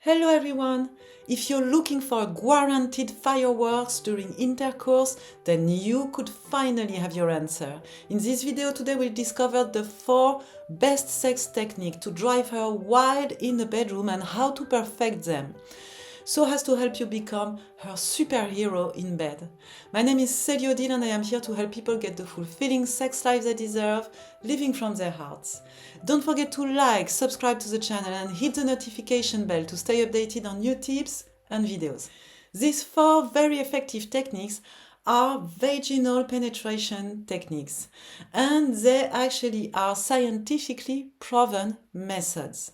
Hello everyone! If you're looking for guaranteed fireworks during intercourse, then you could finally have your answer. In this video today we'll discover the 4 best sex techniques to drive her wild in the bedroom and how to perfect them, so as to help you become her superhero in bed. My name is Selhio Dil and I am here to help people get the fulfilling sex life they deserve, living from their hearts. Don't forget to like, subscribe to the channel and hit the notification bell to stay updated on new tips and videos. These 4 very effective techniques are vaginal penetration techniques, and they actually are scientifically proven methods.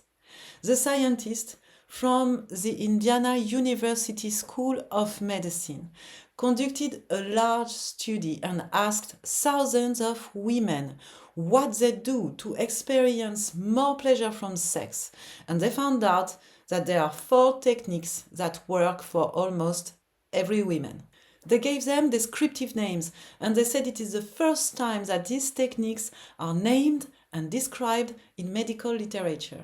The scientists from the Indiana University School of Medicine conducted a large study and asked thousands of women what they do to experience more pleasure from sex. And they found out that there are 4 techniques that work for almost every woman. They gave them descriptive names, and they said it is the first time that these techniques are named and described in medical literature.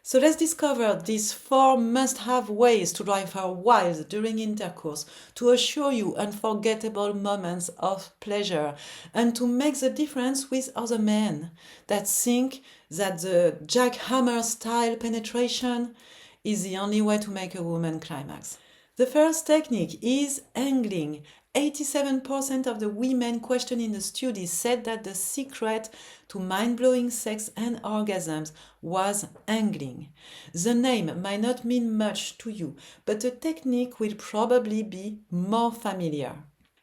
So let's discover these 4 must-have ways to drive her wild during intercourse, to assure you unforgettable moments of pleasure, and to make the difference with other men that think that the jackhammer style penetration is the only way to make a woman climax. The first technique is angling. 87% of the women questioned in the study said that the secret to mind-blowing sex and orgasms was angling. The name might not mean much to you, but the technique will probably be more familiar.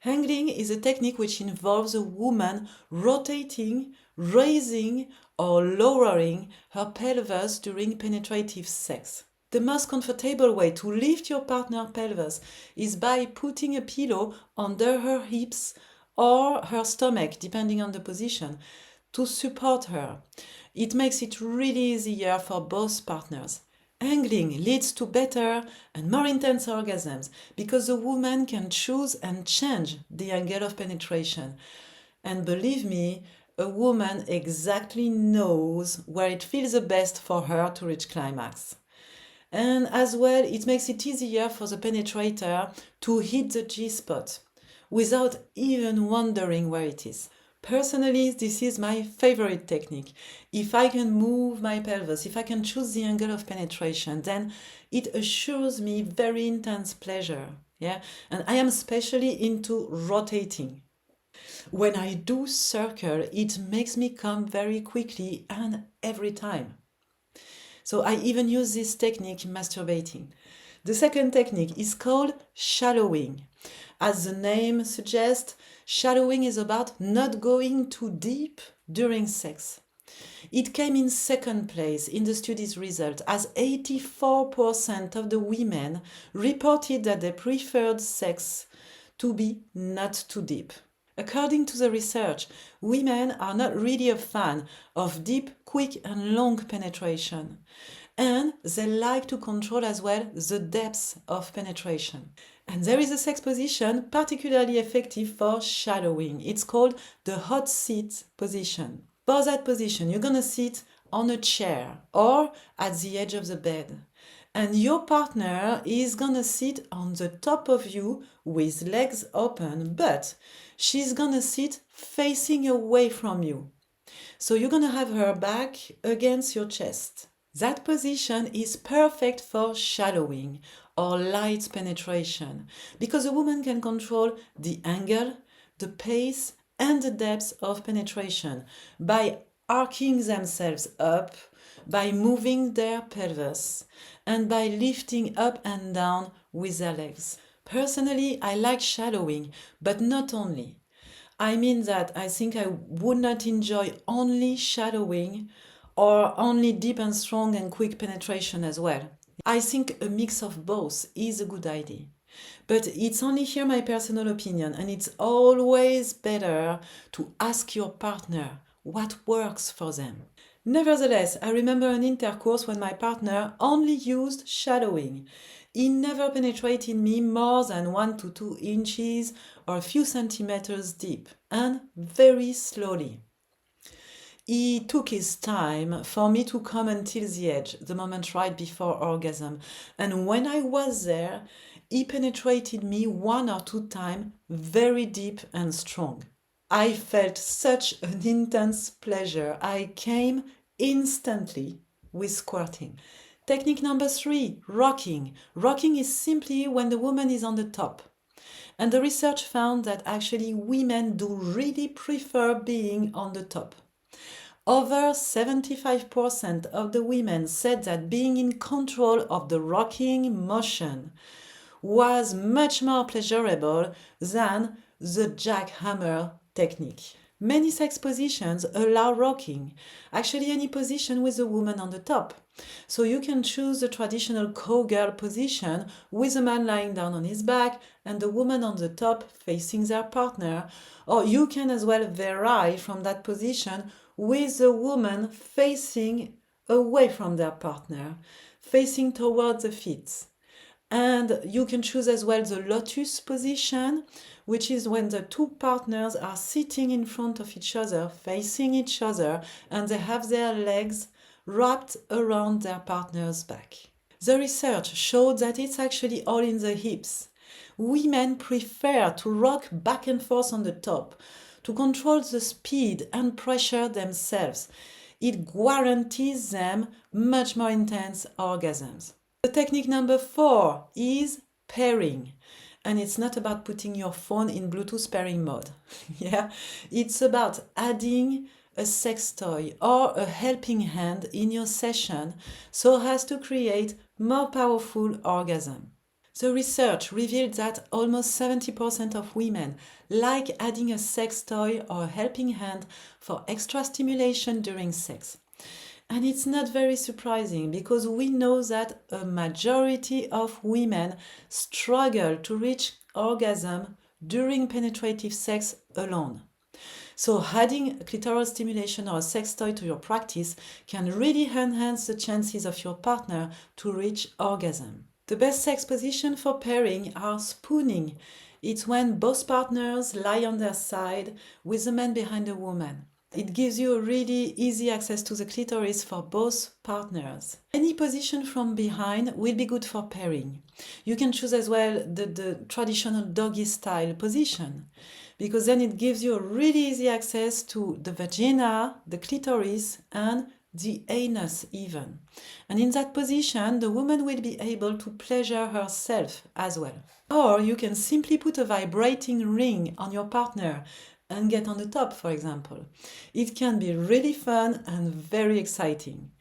Angling is a technique which involves a woman rotating, raising, or lowering her pelvis during penetrative sex. The most comfortable way to lift your partner's pelvis is by putting a pillow under her hips or her stomach, depending on the position, to support her. It makes it really easier for both partners. Angling leads to better and more intense orgasms because the woman can choose and change the angle of penetration. And believe me, a woman exactly knows where it feels the best for her to reach climax. And as well, it makes it easier for the penetrator to hit the G-spot without even wondering where it is. Personally, this is my favorite technique. If I can move my pelvis, if I can choose the angle of penetration, then it assures me very intense pleasure. Yeah, and I am especially into rotating. When I do circle, it makes me come very quickly and every time. So I even use this technique in masturbating. The second technique is called shallowing. As the name suggests, shallowing is about not going too deep during sex. It came in second place in the study's result, as 84% of the women reported that they preferred sex to be not too deep. According to the research, women are not really a fan of deep, quick and long penetration. And they like to control as well the depth of penetration. And there is a sex position particularly effective for shallowing. It's called the hot seat position. For that position, you're gonna sit on a chair or at the edge of the bed. And your partner is gonna sit on the top of you with legs open, but she's gonna sit facing away from you. So you're gonna have her back against your chest. That position is perfect for shallowing or light penetration because a woman can control the angle, the pace, and the depth of penetration by arcing themselves up, by moving their pelvis, and by lifting up and down with their legs. Personally, I like shallowing, but not only. I mean that I think I would not enjoy only shallowing or only deep and strong and quick penetration as well. I think a mix of both is a good idea. But it's only here my personal opinion, and it's always better to ask your partner what works for them. Nevertheless, I remember an intercourse when my partner only used shallowing. He never penetrated me more than 1 to 2 inches or a few centimeters deep, and very slowly. He took his time for me to come until the edge, the moment right before orgasm. And when I was there, he penetrated me 1 or 2 times, very deep and strong. I felt such an intense pleasure. I came instantly with squirting. Technique number 3, rocking. Rocking is simply when the woman is on the top. And the research found that actually women do really prefer being on the top. Over 75% of the women said that being in control of the rocking motion was much more pleasurable than the jackhammer technique. Many sex positions allow rocking, actually any position with a woman on the top. So you can choose the traditional cowgirl position with a man lying down on his back and the woman on the top facing their partner, or you can as well vary from that position with the woman facing away from their partner, facing towards the feet. And you can choose as well the lotus position, which is when the two partners are sitting in front of each other, facing each other, and they have their legs wrapped around their partner's back. The research showed that it's actually all in the hips. Women prefer to rock back and forth on the top, to control the speed and pressure themselves. It guarantees them much more intense orgasms. The technique number 4 is pairing. And it's not about putting your phone in Bluetooth pairing mode. Yeah, it's about adding a sex toy or a helping hand in your session so as to create more powerful orgasm. The research revealed that almost 70% of women like adding a sex toy or a helping hand for extra stimulation during sex. And it's not very surprising because we know that a majority of women struggle to reach orgasm during penetrative sex alone. So adding clitoral stimulation or a sex toy to your practice can really enhance the chances of your partner to reach orgasm. The best sex position for pairing are spooning. It's when both partners lie on their side with the man behind the woman. It gives you a really easy access to the clitoris for both partners. Any position from behind will be good for pairing. You can choose as well the traditional doggy style position, because then it gives you a really easy access to the vagina, the clitoris, and the anus even. And in that position, the woman will be able to pleasure herself as well. Or you can simply put a vibrating ring on your partner and get on the top, for example. It can be really fun and very exciting.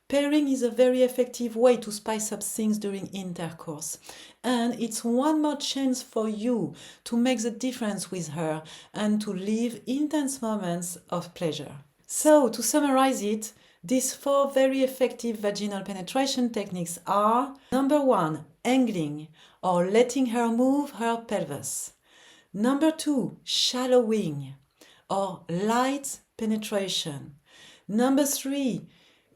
Pairing is a very effective way to spice up things during intercourse. And it's one more chance for you to make the difference with her and to live intense moments of pleasure. So, to summarize it, these 4 very effective vaginal penetration techniques are: number 1, angling, or letting her move her pelvis. Number 2, shallowing, or light penetration. Number 3,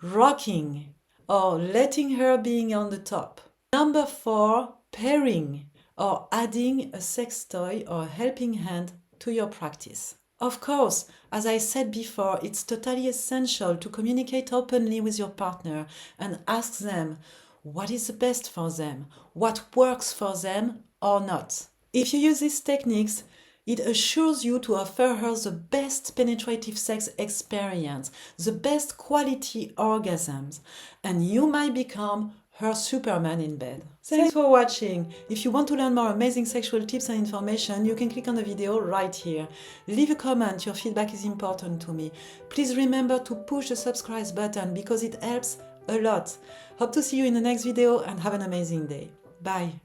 rocking, or letting her being on the top. Number 4, pairing, or adding a sex toy or a helping hand to your practice. Of course, as I said before, it's totally essential to communicate openly with your partner and ask them what is the best for them, what works for them or not. If you use these techniques, it assures you to offer her the best penetrative sex experience, the best quality orgasms, and you might become her Superman in bed. Thanks for watching. If you want to learn more amazing sexual tips and information, you can click on the video right here. Leave a comment, your feedback is important to me. Please remember to push the subscribe button because it helps a lot. Hope to see you in the next video and have an amazing day. Bye.